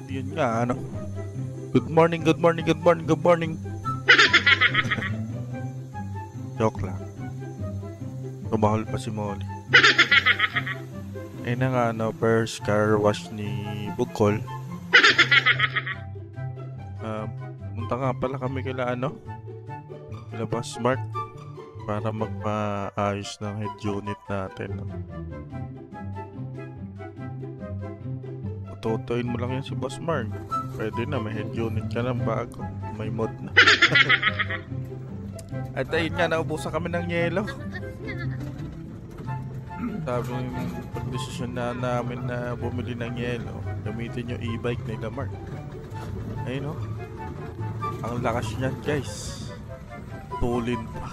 Yun nga, ano. Good morning, good morning, good morning, good morning. Joke lang. Tumahol pa si Molly. Eh na nga, ano, first car wash ni Bukol. Punta nga pala kami kila, ano, kila Boss Mark para magpaayos ng head unit natin. No? Tutuin mo lang yan si Boss Mark. Pwede na, may head unit ka ng bago. May mod na. At ayun nga, naubusan kami ng yelo. Sabi yung pagdesisyon na namin na bumili ng yelo, gamitin yung e-bike ni Mark. Ayun o. Ang lakas niyan, guys. Tulin pa.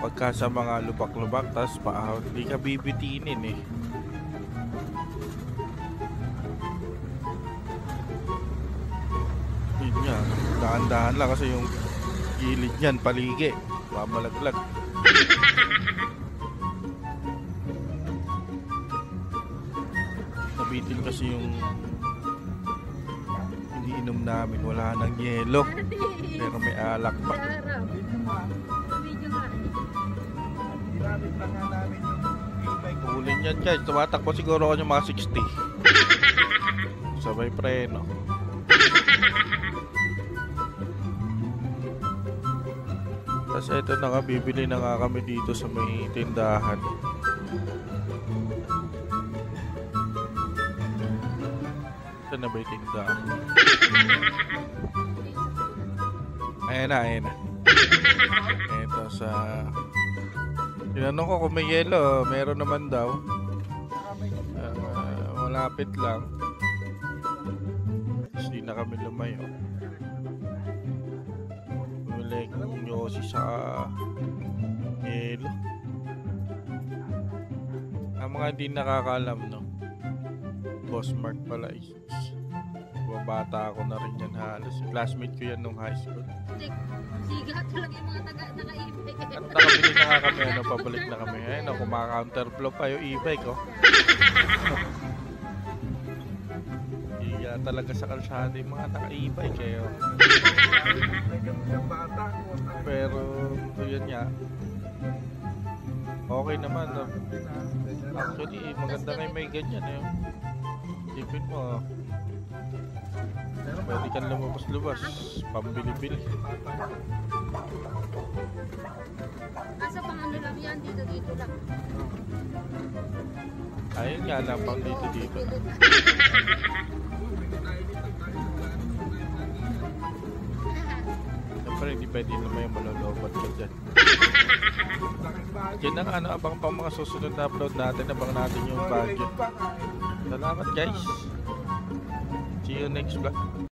Pagka sa mga lubak-lubak, tas paahon, hindi ka bibitinin eh. Yun nga, dahan-dahan lang kasi yung gilid niyan, paligi. Mamalaglag. Nabitin kasi yung iniinom namin, wala nang yelo. Pero may alak pa. Ulin yan guys, tumatakbo siguro ako yung mga 60. Sabay preno. Tapos ito na nga, bibili na nga kami dito sa may tindahan. Ito na ba yung tindahan? Ayan na, ayan na. Ito sa... Tinanong ko kung may yelo, meron naman daw. Malapit lang. Hindi na kami lumayo. Bumili ng yosi sa yelo. Ang mga hindi nakakaalam, no? Boss Mark pala is bata ako na rin yan halos. Classmate ko yan nung high school. Siga talaga yung mga naka-e-bike. At nakabili na nga kami, ano, pabalik na kami. Ayun, no, kumaka-counterflow pa yung e-bike, oh. Iya talaga sa kalsada yung mga naka-e-bike, eh, oh. Pero, yun nga. Okay naman, no? Actually, maganda kayo may ganyan, eh. Tipin mo, oh. Pwede kang lumabas-lubas, pambili-bili. Asa pang ano lang yan, dito lang. Ayun nga lang, pang dito. Siyempre, hindi pwede naman yung malolobat ka dyan. Yan ang ano, abang pang mga susunod na upload natin, abang natin yung budget. Salamat guys. See you next vlog.